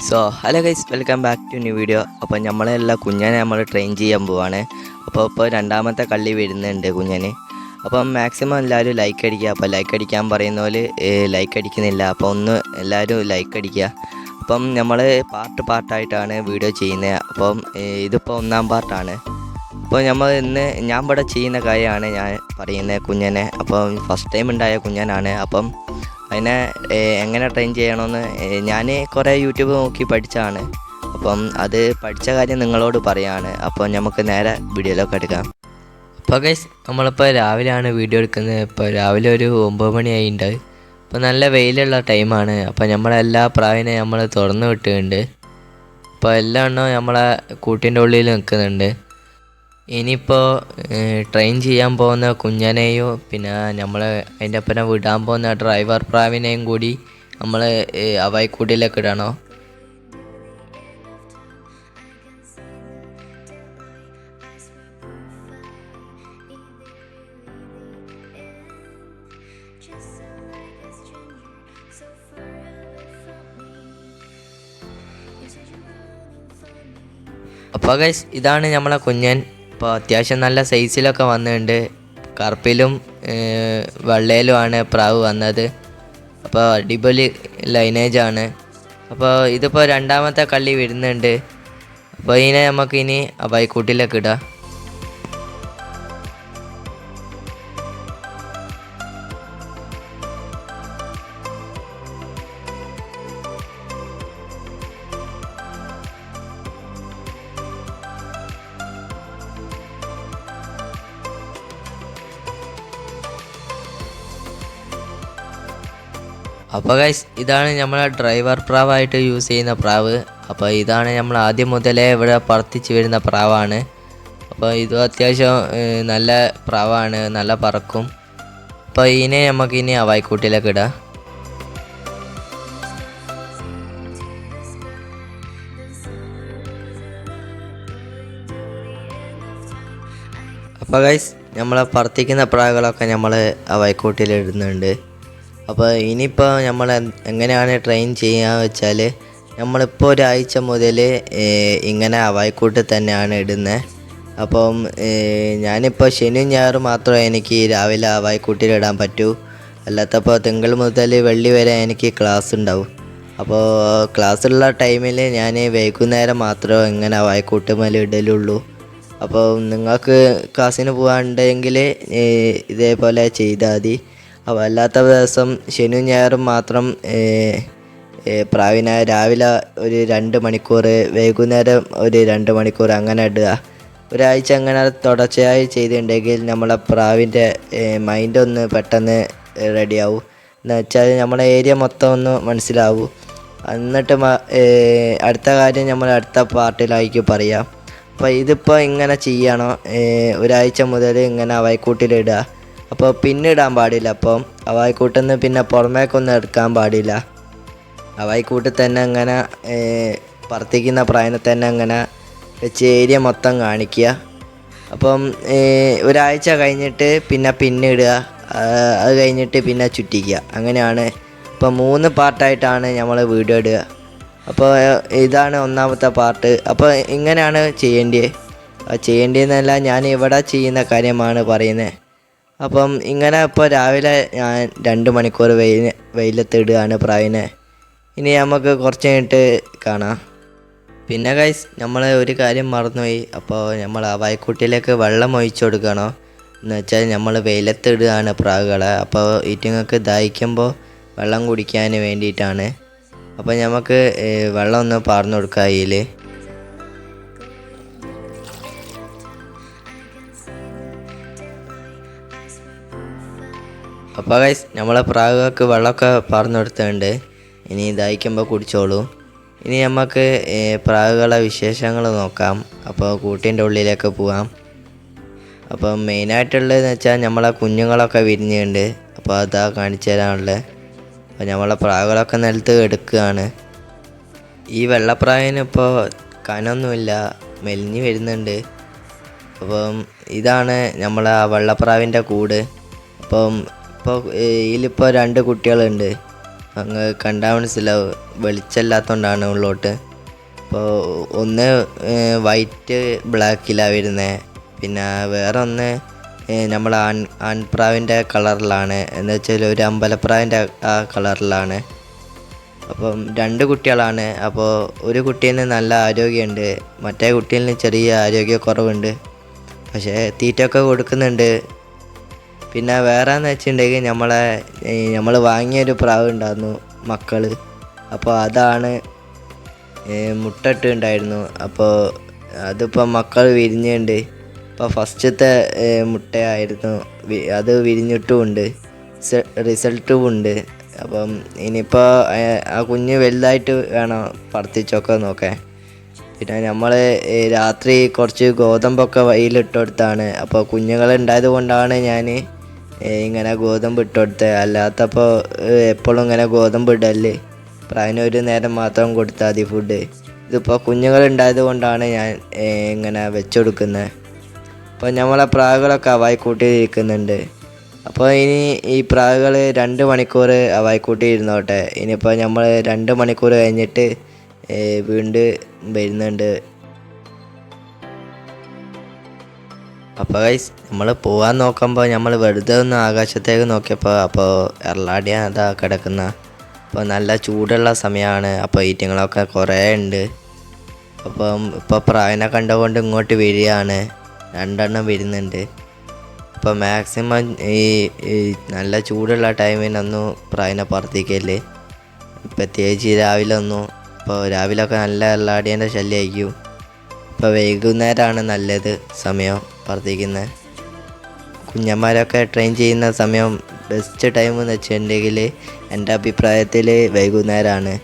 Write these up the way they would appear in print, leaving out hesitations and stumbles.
Hello guys, welcome back to new video. അപ്പോൾ നമ്മളെല്ലാം കുഞ്ഞനെ നമ്മൾ ട്രെയിൻ ചെയ്യാൻ പോവാണ്. ഇപ്പോൾ രണ്ടാമത്തെ കള്ളി വരുന്നുണ്ട് കുഞ്ഞന്. അപ്പം മാക്സിമം എല്ലാവരും ലൈക്ക് അടിക്കുക. അപ്പോൾ ലൈക്ക് അടിക്കാൻ പറയുന്ന പോലെ ലൈക്ക് അടിക്കുന്നില്ല. അപ്പോൾ ഒന്ന് എല്ലാവരും ലൈക്ക് അടിക്കുക. അപ്പം നമ്മൾ പാർട്ടായിട്ടാണ് വീഡിയോ ചെയ്യുന്നത്. അപ്പം ഇതിപ്പോൾ ഒന്നാം പാർട്ടാണ്. അപ്പോൾ ഞാൻ ഇവിടെ ചെയ്യുന്ന കാര്യമാണ് ഞാൻ പറയുന്നത് കുഞ്ഞനെ. അപ്പം ഫസ്റ്റ് ടൈം ഉണ്ടായ കുഞ്ഞനാണ്. അപ്പം അതിനെ എങ്ങനെ ട്രെയിൻ ചെയ്യണമെന്ന് ഞാൻ കുറേ യൂട്യൂബ് നോക്കി പഠിച്ചതാണ്. അപ്പം അത് പഠിച്ച കാര്യം നിങ്ങളോട് പറയാണ്. അപ്പോൾ നമുക്ക് നേരെ വീഡിയോയിലൊക്കെ എടുക്കാം. അപ്പോൾ ഗൈസ്, നമ്മളിപ്പോൾ രാവിലെയാണ് വീഡിയോ എടുക്കുന്നത്. ഇപ്പോൾ രാവിലെ ഒരു 9 മണിയായിട്ടുണ്ട്. അപ്പോൾ നല്ല വെയിലുള്ള ടൈമാണ്. അപ്പോൾ നമ്മളെല്ലാ പ്രാവിനെ നമ്മൾ തുറന്നു വിട്ടിട്ടുണ്ട്. അപ്പോൾ എല്ലാ എണ്ണവും നമ്മളെ കൂട്ടിൻ്റെ ഉള്ളിൽ നിൽക്കുന്നുണ്ട്. ഇനിയിപ്പോൾ ട്രെയിൻ ചെയ്യാൻ പോകുന്ന കുഞ്ഞനെയോ പിന്നെ നമ്മൾ അതിൻ്റെ ഒപ്പം വിടാൻ പോകുന്ന ഡ്രൈവർ പ്രാവിനെയും കൂടി നമ്മൾ അവൈക്കൂട്ടിലേക്ക് ഇടണോ. അപ്പോൾ ഗൈസ്, ഇതാണ് നമ്മളെ കുഞ്ഞൻ. അപ്പോൾ അത്യാവശ്യം നല്ല സൈസിലൊക്കെ വന്നിട്ടുണ്ട്. കറുപ്പിലും വെള്ളയിലുമാണ് പ്രാവ് വന്നത്. അപ്പോൾ അടിപൊളി ലൈനേജാണ്. അപ്പോൾ ഇതിപ്പോൾ രണ്ടാമത്തെ കള്ളി വരുന്നുണ്ട്. അപ്പോൾ ഇതിനെ നമുക്കിനി അവൈക്കൂട്ടിലേക്ക് ഇടാം. അപ്പോൾ ഗൈസ്, ഇതാണ് നമ്മളെ ഡ്രൈവർ പ്രാവായിട്ട് യൂസ് ചെയ്യുന്ന പ്രാവ്. അപ്പോൾ ഇതാണ് നമ്മൾ ആദ്യം മുതലേ ഇവിടെ പറത്തിച്ച് വരുന്ന പ്രാവാണ്. അപ്പോൾ ഇതും അത്യാവശ്യം നല്ല പ്രാവാണ്, നല്ല പറക്കും. അപ്പോൾ ഇതിനെ നമുക്കിനി അവൈക്കൂട്ടിലേക്ക് ഇടാം. അപ്പോൾ ഗൈസ്, നമ്മളെ പറത്തിക്കുന്ന പ്രാവുകളൊക്കെ നമ്മൾ അവൈക്കൂട്ടിലിടുന്നുണ്ട്. അപ്പോൾ ഇനിയിപ്പോൾ നമ്മൾ എങ്ങനെയാണ് ട്രെയിൻ ചെയ്യുക വെച്ചാൽ, നമ്മളിപ്പോൾ ഒരാഴ്ച മുതൽ ഇങ്ങനെ അവൈക്കൂട്ട് തന്നെയാണ് ഇടുന്നത്. അപ്പം ഞാനിപ്പോൾ ശനിയും ഞായറും മാത്രമേ എനിക്ക് രാവിലെ അവൈക്കൂട്ടിലിടാൻ പറ്റൂ. അല്ലാത്തപ്പോൾ തിങ്കൾ മുതൽ വെള്ളി വരെ എനിക്ക് ക്ലാസ് ഉണ്ടാവും. അപ്പോൾ ക്ലാസ്സുള്ള ടൈമിൽ ഞാൻ വൈകുന്നേരം മാത്രമേ ഇങ്ങനെ അവൈക്കൂട്ടുമേൽ ഇടലുള്ളൂ. അപ്പോൾ നിങ്ങൾക്ക് ക്ലാസ്സിന് പോകാനുണ്ടെങ്കിൽ ഇതേപോലെ ചെയ്താൽ മതി. അപ്പോൾ അല്ലാത്ത ദിവസം ശനിയും ഞായറും മാത്രം പ്രാവിനെ രാവിലെ ഒരു 2 മണിക്കൂർ, വൈകുന്നേരം ഒരു 2 മണിക്കൂർ അങ്ങനെ ഇടുക. ഒരാഴ്ച അങ്ങനെ തുടർച്ചയായി ചെയ്തിട്ടുണ്ടെങ്കിൽ നമ്മളെ പ്രാവിൻ്റെ മൈൻഡ് ഒന്ന് പെട്ടെന്ന് റെഡിയാവും. എന്ന് വെച്ചാൽ നമ്മളെ ഏരിയ മൊത്തം ഒന്ന് മനസ്സിലാവും. എന്നിട്ട് അടുത്ത കാര്യം നമ്മൾ അടുത്ത പാർട്ടിലായിരിക്കും പറയാം. അപ്പോൾ ഇതിപ്പോൾ ഇങ്ങനെ ചെയ്യണോ, ഒരാഴ്ച മുതൽ ഇങ്ങനെ അവൈക്കൂട്ടിലിടുക. അപ്പോൾ പിന്നിടാൻ പാടില്ല. അപ്പം അവൈക്കൂട്ടിൽ നിന്ന് പിന്നെ പുറമേക്കൊന്നും എടുക്കാൻ പാടില്ല. അവൈക്കൂട്ടിൽ തന്നെ അങ്ങനെ പറത്തിക്കുന്ന പ്രായനെ തന്നെ അങ്ങനെ വെച്ച് ഏരിയ മൊത്തം കാണിക്കുക. അപ്പം ഒരാഴ്ച കഴിഞ്ഞിട്ട് പിന്നെ പിന്നിടുക, അത് കഴിഞ്ഞിട്ട് പിന്നെ ചുറ്റിക്കുക. അങ്ങനെയാണ്. ഇപ്പം 3 പാർട്ടായിട്ടാണ് നമ്മൾ വീഡിയോ ഇടുക. അപ്പോൾ ഇതാണ് ഒന്നാമത്തെ പാർട്ട്. അപ്പോൾ ഇങ്ങനെയാണ് ചെയ്യേണ്ടതെന്നല്ല, ഞാൻ ഇവിടെ ചെയ്യുന്ന കാര്യമാണ് പറയുന്നത്. അപ്പം ഇങ്ങനെ ഇപ്പോൾ രാവിലെ ഞാൻ 2 മണിക്കൂർ വെയിലത്തിടുകയാണ് പ്രാവിനെ. ഇനി നമുക്ക് കുറച്ച് കഴിഞ്ഞിട്ട് കാണാം. പിന്നെ ഗൈസ്, നമ്മൾ ഒരു കാര്യം മറന്നുപോയി. അപ്പോൾ നമ്മൾ അവൈക്കൂട്ടിലേക്ക് വെള്ളം ഒഴിച്ചു കൊടുക്കണോ എന്ന് വെച്ചാൽ, നമ്മൾ വെയിലത്തിടുകയാണ് പ്രാവുകളെ. അപ്പോൾ ഈറ്റുങ്ങൾക്ക് ദാഹിക്കുമ്പോൾ വെള്ളം കുടിക്കാൻ വേണ്ടിയിട്ടാണ്. അപ്പോൾ നമുക്ക് വെള്ളം ഒന്ന് പാർന്നു കൊടുക്കുക അതിൽ. അപ്പോൾ ഗൈസ്, നമ്മളെ പ്രാവുകൾക്ക് വെള്ളമൊക്കെ പാർന്നു കൊടുത്തിട്ടുണ്ട്. ഇനി ദാഹിക്കുമ്പോൾ കുടിച്ചോളൂ. ഇനി നമുക്ക് പ്രാവുകളെ വിശേഷങ്ങൾ നോക്കാം. അപ്പോൾ കൂട്ടിൻ്റെ ഉള്ളിലേക്ക് പോവാം. അപ്പോൾ മെയിനായിട്ടുള്ളതെന്ന് വെച്ചാൽ നമ്മളെ കുഞ്ഞുങ്ങളൊക്കെ വിരിഞ്ഞുണ്ട്. അപ്പോൾ അതാ കാണിച്ചു തരാനുള്ളത്. അപ്പോൾ നമ്മളെ പ്രാവുകളൊക്കെ നിലത്ത് എടുക്കുകയാണ്. ഈ വെള്ളപ്രാവിന് ഇപ്പോൾ കനൊന്നുമില്ല, മെലിഞ്ഞ് വരുന്നുണ്ട്. അപ്പം ഇതാണ് നമ്മളെ ആ വെള്ളപ്രാവിൻ്റെ കൂട്. അപ്പോൾ ഇതിലിപ്പോൾ 2 കുട്ടികളുണ്ട്. അങ്ങ് കണ്ടാൽ മനസ്സിലാവും, വെളിച്ചമില്ലാത്തതുകൊണ്ടാണ് ഉള്ളോട്ട്. അപ്പോൾ ഒന്ന് വൈറ്റ് ബ്ലാക്കിലാണ് വരുന്നത്, പിന്നെ വേറെ ഒന്ന് നമ്മൾ ആൺപ്രാവിൻ്റെ കളറിലാണ്, എന്ന് വെച്ചാൽ ഒരു അമ്പലപ്രാവിൻ്റെ ആ കളറിലാണ്. അപ്പം 2 കുട്ടികളാണ്. അപ്പോൾ ഒരു കുട്ടീന് നല്ല ആരോഗ്യമുണ്ട്, മറ്റേ കുട്ടീന് ചെറിയ ആരോഗ്യക്കുറവുണ്ട്. പക്ഷേ തീറ്റയൊക്കെ കൊടുക്കുന്നുണ്ട്. പിന്നെ വേറെ എന്ന് വെച്ചിട്ടുണ്ടെങ്കിൽ നമ്മൾ വാങ്ങിയൊരു പ്രാവ് ഉണ്ടായിരുന്നു മക്കൾ. അപ്പോൾ അതാണ് മുട്ടയിട്ടുണ്ടായിരുന്നു. അപ്പോൾ അതിപ്പോൾ മക്കൾ വിരിഞ്ഞുണ്ട്. ഇപ്പോൾ ഫസ്റ്റത്തെ മുട്ടയായിരുന്നു, അത് വിരിഞ്ഞിട്ടുമുണ്ട്, റിസൾട്ടും ഉണ്ട്. അപ്പം ഇനിയിപ്പോൾ ആ കുഞ്ഞ് വലുതായിട്ട് വേണം പറത്തിച്ചൊക്കെ നോക്കാൻ. പിന്നെ നമ്മൾ രാത്രി കുറച്ച് ഗോതമ്പൊക്കെ വെയിലിട്ട് കൊടുത്താണ്. അപ്പോൾ കുഞ്ഞുങ്ങൾ ഉണ്ടായത് കൊണ്ടാണ് ഞാൻ ഇങ്ങനെ ഗോതമ്പ് ഇട്ട് കൊടുത്തത്. അല്ലാത്തപ്പോൾ എപ്പോഴും ഇങ്ങനെ ഗോതമ്പ് ഇടല്ലേ, പ്രാവിന് ഒരു നേരം മാത്രം കൊടുത്താൽ മതി ഫുഡ്. ഇതിപ്പോൾ കുഞ്ഞുങ്ങൾ ഉണ്ടായത് കൊണ്ടാണ് ഞാൻ ഇങ്ങനെ വെച്ചുകൊടുക്കുന്നത്. അപ്പോൾ നമ്മളെ പ്രാവുകളൊക്കെ അവായിക്കൂട്ടി ഇരിക്കുന്നുണ്ട്. അപ്പോൾ ഇനി ഈ പ്രാവുകൾ 2 മണിക്കൂർ അവായിക്കൂട്ടി ഇരുന്നോട്ടെ. ഇനിയിപ്പോൾ നമ്മൾ 2 മണിക്കൂർ കഴിഞ്ഞിട്ട് വീണ്ടും വരുന്നുണ്ട്. അപ്പോൾ ഗൈസ് നമ്മൾ പോകാൻ നോക്കുമ്പോൾ നമ്മൾ വെറുതെ ഒന്ന് ആകാശത്തേക്ക് നോക്കിയപ്പോൾ അപ്പോൾ എറളാടിയ അതാ കിടക്കുന്ന. അപ്പോൾ നല്ല ചൂടുള്ള സമയമാണ്. അപ്പോൾ ഈറ്റങ്ങളൊക്കെ കുറേ ഉണ്ട്. അപ്പം ഇപ്പോൾ പ്രാവിനെ കണ്ടുകൊണ്ട് ഇങ്ങോട്ട് വരികയാണ്, 2 എണ്ണം വരുന്നുണ്ട്. അപ്പോൾ മാക്സിമം ഈ നല്ല ചൂടുള്ള ടൈമിനൊന്നും പ്രാവിനെ പറത്തിക്കല്ലേ, പ്രത്യേകിച്ച് രാവിലെ ഒന്നും. അപ്പോൾ രാവിലെയൊക്കെ നല്ല എറളാടിയൻ്റെ ശല്യമായിരിക്കും. ഇപ്പോൾ വൈകുന്നേരമാണ് നല്ലത് സമയം പറത്തിക്കുന്നത്. കുഞ്ഞന്മാരൊക്കെ ട്രെയിൻ ചെയ്യുന്ന സമയം ബെസ്റ്റ് ടൈം എന്ന് വെച്ചിട്ടുണ്ടെങ്കിൽ എൻ്റെ അഭിപ്രായത്തിൽ വൈകുന്നേരമാണ്.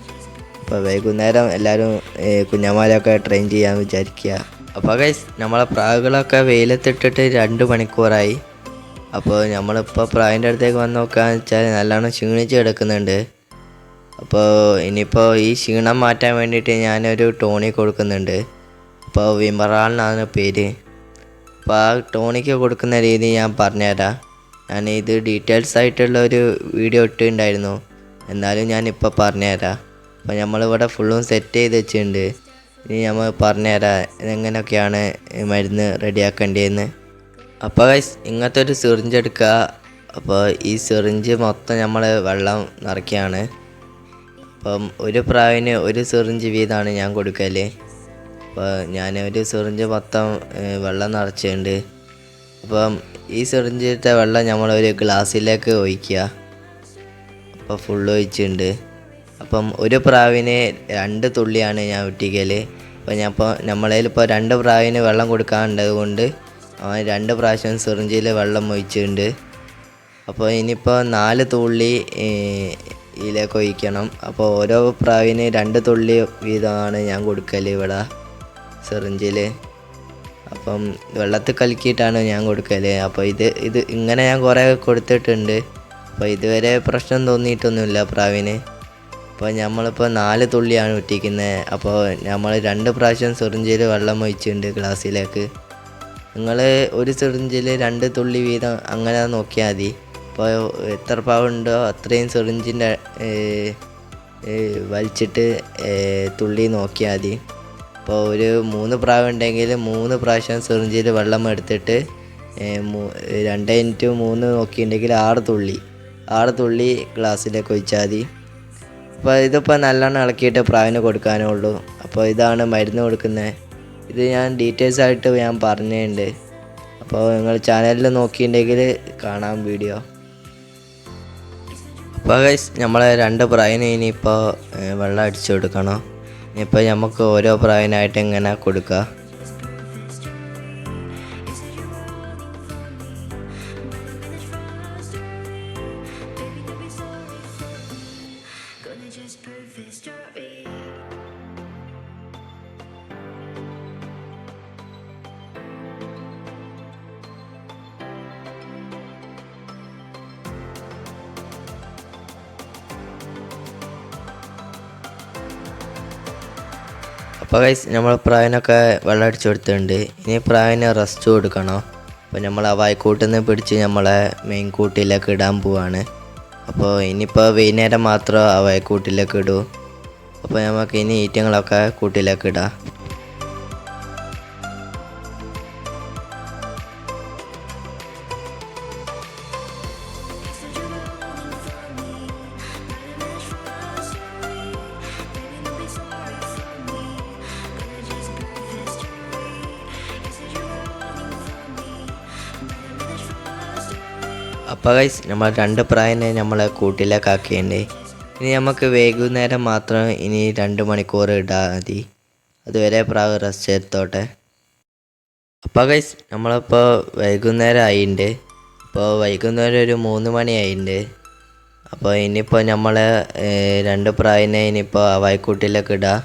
അപ്പോൾ വൈകുന്നേരം എല്ലാവരും കുഞ്ഞന്മാരൊക്കെ ട്രെയിൻ ചെയ്യാൻ വിചാരിക്കുക. അപ്പോൾ ഗൈസ് നമ്മളെ പ്രാവുകളൊക്കെ വെയിലത്തിട്ടിട്ട് 2 മണിക്കൂറായി. അപ്പോൾ നമ്മളിപ്പോൾ പ്രാവിൻ്റെ അടുത്തേക്ക് വന്ന് നോക്കുകയെന്ന് വെച്ചാൽ നല്ലോണം ക്ഷീണിച്ച് കിടക്കുന്നുണ്ട്. അപ്പോൾ ഇനിയിപ്പോൾ ഈ ക്ഷീണം മാറ്റാൻ വേണ്ടിയിട്ട് ഞാനൊരു ടോണിക് കൊടുക്കുന്നുണ്ട്. അപ്പോൾ വിമറാൾ പേര്. അപ്പോൾ ആ ടോണിക്ക് കൊടുക്കുന്ന രീതി ഞാൻ പറഞ്ഞുതരാം. ഞാൻ ഇത് ഡീറ്റെയിൽസ് ആയിട്ടുള്ള ഒരു വീഡിയോ ഇട്ടിട്ടുണ്ടായിരുന്നു, എന്നാലും ഞാനിപ്പോൾ പറഞ്ഞുതരാം. അപ്പോൾ നമ്മളിവിടെ ഫുള്ളും സെറ്റ് ചെയ്ത് വെച്ചിട്ടുണ്ട്. ഇനി നമ്മൾ പറഞ്ഞുതരാം എങ്ങനെയൊക്കെയാണ് മരുന്ന് റെഡിയാക്കേണ്ടതെന്ന്. അപ്പോൾ ഗൈസ് ഇങ്ങനത്തെ ഒരു സിറിഞ്ച് എടുക്കുക. അപ്പോൾ ഈ സിറിഞ്ച് മൊത്തം നമ്മൾ വെള്ളം നിറയ്ക്കുകയാണ്. അപ്പം ഒരു പ്രാവിന് ഒരു സിറിഞ്ച് വീതമാണ് ഞാൻ കൊടുക്കൽ. അപ്പോൾ ഞാൻ ഒരു സിറിഞ്ച് മൊത്തം വെള്ളം നിറച്ചിട്ടുണ്ട്. അപ്പം ഈ സിറിഞ്ചിലത്തെ വെള്ളം നമ്മളൊരു ഗ്ലാസ്സിലേക്ക് ഒഴിക്കുക. അപ്പോൾ ഫുള്ള് ഒഴിച്ചിട്ടുണ്ട്. അപ്പം ഒരു പ്രാവിന് 2 തുള്ളിയാണ് ഞാൻ ഒറ്റിക്കൽ. അപ്പോൾ നമ്മളതിലിപ്പോൾ 2 പ്രാവിന് വെള്ളം കൊടുക്കാനുള്ളത് കൊണ്ട് 2 പ്രാവശ്യം സിറിഞ്ചിൽ വെള്ളം ഒഴിച്ചിട്ടുണ്ട്. അപ്പോൾ ഇനിയിപ്പോൾ 4 തുള്ളി ഇതിലേക്ക് ഒഴിക്കണം. അപ്പോൾ ഓരോ പ്രാവിന് 2 തുള്ളി വീതമാണ് ഞാൻ കൊടുക്കൽ ഇവിടെ സിറിഞ്ചിൽ. അപ്പം വെള്ളത്തിൽ കലക്കിയിട്ടാണ് ഞാൻ കൊടുക്കൽ. അപ്പോൾ ഇത് ഇങ്ങനെ ഞാൻ കുറേ കൊടുത്തിട്ടുണ്ട്. അപ്പോൾ ഇതുവരെ പ്രശ്നം തോന്നിയിട്ടൊന്നുമില്ല പ്രാവിന്. അപ്പോൾ നമ്മളിപ്പോൾ 4 തുള്ളിയാണ് ഇട്ടിരിക്കുന്നത്. അപ്പോൾ നമ്മൾ 2 പ്രാവശ്യം സിറിഞ്ചിൽ വെള്ളം ഒഴിച്ചിട്ടുണ്ട് ഗ്ലാസ്സിലേക്ക്. നിങ്ങൾ ഒരു സിറിഞ്ചിൽ 2 തുള്ളി വീതം അങ്ങനെ നോക്കിയാൽ മതി. അപ്പോൾ എത്ര പ്രാവുണ്ടോ അത്രയും സിറിഞ്ചിൻ്റെ വലിച്ചിട്ട് തുള്ളി നോക്കിയാൽ മതി. അപ്പോൾ ഒരു 3 പ്രാവ് ഉണ്ടെങ്കിൽ 3 പ്രാവശ്യം സിറിഞ്ചിൽ വെള്ളം എടുത്തിട്ട് 2x3 നോക്കിയിട്ടുണ്ടെങ്കിൽ 6 തുള്ളി ഗ്ലാസ്സിലേക്ക് ഒഴിച്ചാൽ മതി. അപ്പോൾ ഇതിപ്പോൾ നല്ലോണം ഇളക്കിയിട്ട് പ്രാവിന് കൊടുക്കാനേ ഉള്ളൂ. അപ്പോൾ ഇതാണ് മരുന്ന് കൊടുക്കുന്നത്. ഇത് ഞാൻ ഡീറ്റെയിൽസ് ആയിട്ട് ഞാൻ പറഞ്ഞിട്ടുണ്ട്. അപ്പോൾ നിങ്ങൾ ചാനലിൽ നോക്കിയിട്ടുണ്ടെങ്കിൽ കാണാം വീഡിയോ. അപ്പോൾ ഗൈസ് നമ്മളെ 2 പ്രാവിന് ഇനിയിപ്പോൾ വെള്ളം അടിച്ചു കൊടുക്കണം. ഇനിയിപ്പോൾ നമുക്ക് ഓരോ പ്രാവിനായിട്ട് ഇങ്ങനെ കൊടുക്കുക. അപ്പോൾ ഗൈസ് നമ്മൾ പ്രാവിനൊക്കെ വെള്ളം അടിച്ചു കൊടുത്തിട്ടുണ്ട്. ഇനി പ്രാവിന് റെസ്റ്റ് കൊടുക്കണം. അപ്പോൾ നമ്മൾ ആ വായ്ക്കൂട്ടിൽ നിന്ന് പിടിച്ച് നമ്മളെ മെയിൻ കൂട്ടിലേക്ക് ഇടാൻ പോവാണ്. അപ്പോൾ ഇനിയിപ്പോൾ വൈകുന്നേരം മാത്രം അവയെ കൂട്ടിലേക്ക് ഇടൂ. അപ്പോൾ നമുക്ക് ഇനി ഈറ്റങ്ങളൊക്കെ കൂട്ടിലേക്ക് ഇടാം. അപ്പോൾ ഗൈസ് നമ്മൾ 2 പ്രാവിനെ നമ്മളെ കൂട്ടിലേക്ക് ആക്കിയിട്ടുണ്ട്. ഇനി നമുക്ക് വൈകുന്നേരം മാത്രം ഇനി 2 മണിക്കൂർ ഇടാൽ മതി. അതുവരെ പ്രാവ് റെസ്റ്റ് എടുത്തോട്ടെ. അപ്പോൾ ഗൈസ് നമ്മളിപ്പോൾ വൈകുന്നേരം ആയിട്ടുണ്ട്. അപ്പോൾ വൈകുന്നേരം ഒരു 3 മണി ആയിട്ടുണ്ട്. അപ്പോൾ ഇനിയിപ്പോൾ നമ്മൾ 2 പ്രാവിനെ ഇനിയിപ്പോൾ വായ്ക്കൂട്ടിലേക്ക് ഇടുക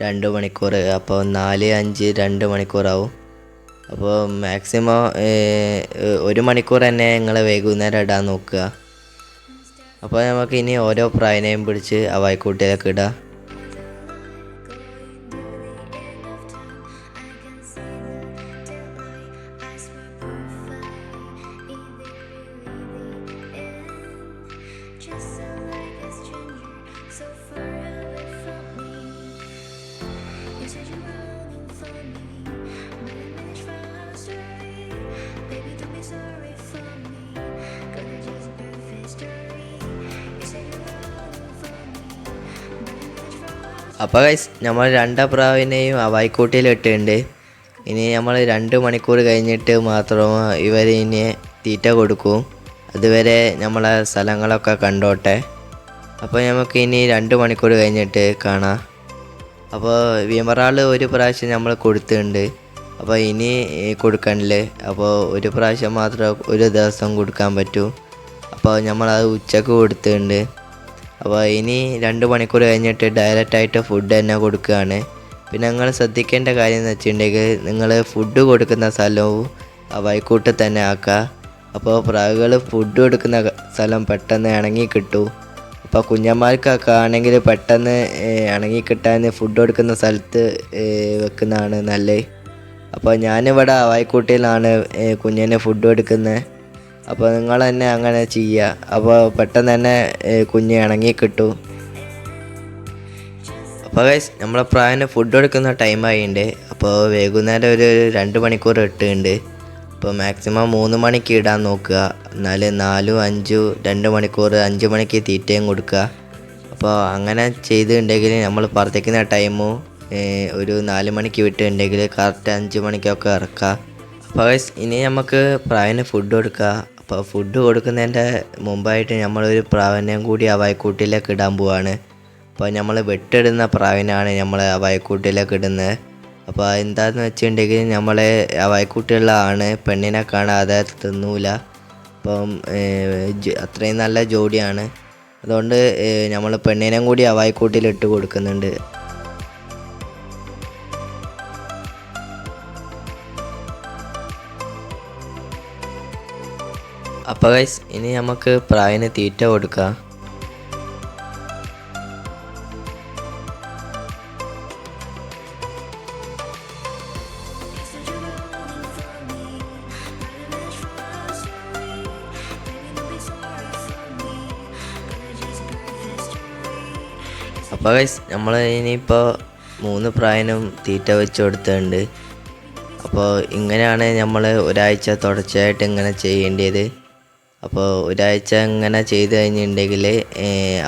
2 മണിക്കൂർ. അപ്പോൾ 4, 5, 2 മണിക്കൂറാവും. അപ്പോൾ മാക്സിമം 1 മണിക്കൂർ തന്നെ നിങ്ങൾ വൈകുന്നേരം ഇടാൻ നോക്കുക. അപ്പോൾ നമുക്ക് ഇനി ഓരോ പ്രാവിനെയും പിടിച്ച് വായ്ക്കൂട്ടിലേക്ക് ഇടാം. അപ്പോൾ ഗൈസ് നമ്മൾ 2 പ്രാവിനെയും വായ്ക്കൂട്ടിയിൽ ഇട്ടിട്ടുണ്ട്. ഇനി നമ്മൾ 2 മണിക്കൂർ കഴിഞ്ഞിട്ട് മാത്രം ഇവർ ഇനി തീറ്റ കൊടുക്കും. അതുവരെ നമ്മളെ സ്ഥലങ്ങളൊക്കെ കണ്ടോട്ടെ. അപ്പോൾ നമുക്ക് ഇനി 2 മണിക്കൂർ കഴിഞ്ഞിട്ട് കാണാം. അപ്പോൾ വിമറാൾ 1 പ്രാവശ്യം നമ്മൾ കൊടുത്തിട്ടുണ്ട്. അപ്പോൾ ഇനി കൊടുക്കണില്ലേ. അപ്പോൾ 1 പ്രാവശ്യം മാത്രം ഒരു ദിവസം കൊടുക്കാൻ പറ്റൂ. അപ്പോൾ നമ്മളത് ഉച്ചക്ക് കൊടുത്തിട്ടുണ്ട്. അപ്പോൾ ഇനി 2 മണിക്കൂർ കഴിഞ്ഞിട്ട് ഡയറക്റ്റായിട്ട് ഫുഡ് തന്നെ കൊടുക്കുകയാണ്. പിന്നെ നിങ്ങൾ ശ്രദ്ധിക്കേണ്ട കാര്യം എന്ന് വെച്ചിട്ടുണ്ടെങ്കിൽ നിങ്ങൾ ഫുഡ് കൊടുക്കുന്ന സ്ഥലവും വായ്ക്കൂട്ടിൽ തന്നെ ആക്കുക. അപ്പോൾ പ്രാവുകൾ ഫുഡ് കൊടുക്കുന്ന സ്ഥലം പെട്ടെന്ന് ഇണങ്ങി കിട്ടും. അപ്പോൾ കുഞ്ഞന്മാർക്കൊക്കെ ആണെങ്കിൽ പെട്ടെന്ന് ഇണങ്ങി കിട്ടാൻ ഫുഡ് കൊടുക്കുന്ന സ്ഥലത്ത് വെക്കുന്നതാണ് നല്ലത്. അപ്പോൾ ഞാനിവിടെ വായ്ക്കൂട്ടിയിലാണ് കുഞ്ഞിന് ഫുഡ് കൊടുക്കുന്നത്. അപ്പോൾ നിങ്ങൾ തന്നെ അങ്ങനെ ചെയ്യുക. അപ്പോൾ പെട്ടെന്ന് തന്നെ കുഞ്ഞ് ഇണങ്ങി കിട്ടും. അപ്പോൾ ഗൈസ് നമ്മളെ പ്രാവിന് ഫുഡ് കൊടുക്കുന്ന ടൈമായിട്ടുണ്ട്. അപ്പോൾ വൈകുന്നേരം ഒരു 2 മണിക്കൂർ ഇട്ടുണ്ട്. അപ്പോൾ മാക്സിമം 3 മണിക്ക് ഇടാൻ നോക്കുക. എന്നാൽ 4, 5, 2 മണിക്കൂർ 5 മണിക്ക് തീറ്റയും കൊടുക്കുക. അപ്പോൾ അങ്ങനെ ചെയ്തിട്ടുണ്ടെങ്കിൽ നമ്മൾ പറഞ്ഞിരിക്കുന്ന ടൈമും ഒരു 4 മണിക്ക് വിട്ടിട്ടുണ്ടെങ്കിൽ കറക്റ്റ് 5 മണിക്കൊക്കെ ഇറക്കുക. അപ്പോൾ ഗൈസ് ഇനി നമുക്ക് പ്രാവിന് ഫുഡ് കൊടുക്കുക. അപ്പോൾ ഫുഡ് കൊടുക്കുന്നതിൻ്റെ മുമ്പായിട്ട് നമ്മളൊരു പ്രാവിനെയും കൂടി വായ്ക്കൂട്ടിലേക്ക് ഇടാൻ പോവാണ്. അപ്പോൾ നമ്മൾ വെട്ടിടുന്ന പ്രാവിനാണ് നമ്മൾ വായ്ക്കൂട്ടിലേക്ക് ഇടുന്നത്. അപ്പോൾ എന്താണെന്ന് വെച്ചിട്ടുണ്ടെങ്കിൽ നമ്മളെ വായ്ക്കൂട്ടിലുള്ള ആണ് പെണ്ണിനെ കാണാതെ തിന്നൂല. അപ്പം അത്രയും നല്ല ജോഡിയാണ്. അതുകൊണ്ട് നമ്മൾ പെണ്ണിനെയും കൂടി വായ്ക്കൂട്ടിലിട്ട് കൊടുക്കുന്നുണ്ട്. അപ്പോൾ ഗൈസ് ഇനി നമുക്ക് പ്രാവിന് തീറ്റ കൊടുക്കാം. അപ്പോൾ ഗൈസ് നമ്മൾ ഇനിയിപ്പോൾ 3 പ്രാവിനും തീറ്റ വെച്ച് കൊടുത്തിട്ടുണ്ട്. അപ്പോൾ ഇങ്ങനെയാണ് നമ്മൾ ഒരാഴ്ച തുടർച്ചയായിട്ട് ഇങ്ങനെ ചെയ്യേണ്ടത്. അപ്പോൾ ഒരാഴ്ച ഇങ്ങനെ ചെയ്ത് കഴിഞ്ഞിട്ടുണ്ടെങ്കിൽ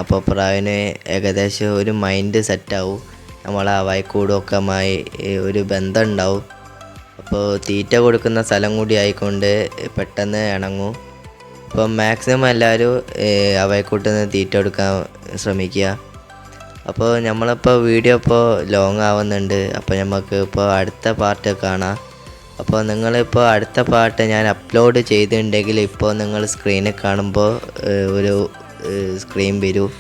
അപ്പോൾ പ്രാവിന് ഏകദേശം ഒരു മൈൻഡ് സെറ്റാവും. നമ്മളെ വായ്ക്കൂടൊക്കെ ഒരു ബന്ധം ഉണ്ടാവും. അപ്പോൾ തീറ്റ കൊടുക്കുന്ന സ്ഥലം കൂടി ആയിക്കൊണ്ട് പെട്ടെന്ന് ഇണങ്ങും. അപ്പോൾ മാക്സിമം എല്ലാവരും വായ്ക്കൂട്ടിൽ നിന്ന് തീറ്റ കൊടുക്കാൻ ശ്രമിക്കുക. അപ്പോൾ നമ്മളിപ്പോൾ വീഡിയോ ഇപ്പോൾ ലോങ് ആവുന്നുണ്ട്. അപ്പോൾ നമുക്ക് ഇപ്പോൾ അടുത്ത പാർട്ട് കാണാം. അപ്പോൾ നിങ്ങളിപ്പോൾ അടുത്ത പാർട്ട് ഞാൻ അപ്ലോഡ് ചെയ്തിട്ടുണ്ടെങ്കിൽ ഇപ്പോൾ നിങ്ങൾ സ്ക്രീനിൽ കാണുമ്പോൾ ഒരു സ്ക്രീൻ വരും,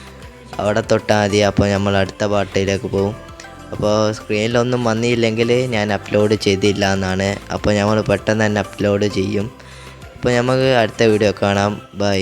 അവിടെ തൊട്ടാൽ മതി. അപ്പോൾ നമ്മൾ അടുത്ത പാർട്ടിലേക്ക് പോകും. അപ്പോൾ സ്ക്രീനിലൊന്നും വന്നില്ലെങ്കിൽ ഞാൻ അപ്ലോഡ് ചെയ്തില്ല എന്നാണ്. അപ്പോൾ നമ്മൾ പെട്ടെന്ന് തന്നെ അപ്ലോഡ് ചെയ്യും. അപ്പോൾ നമുക്ക് അടുത്ത വീഡിയോ കാണാം. ബൈ.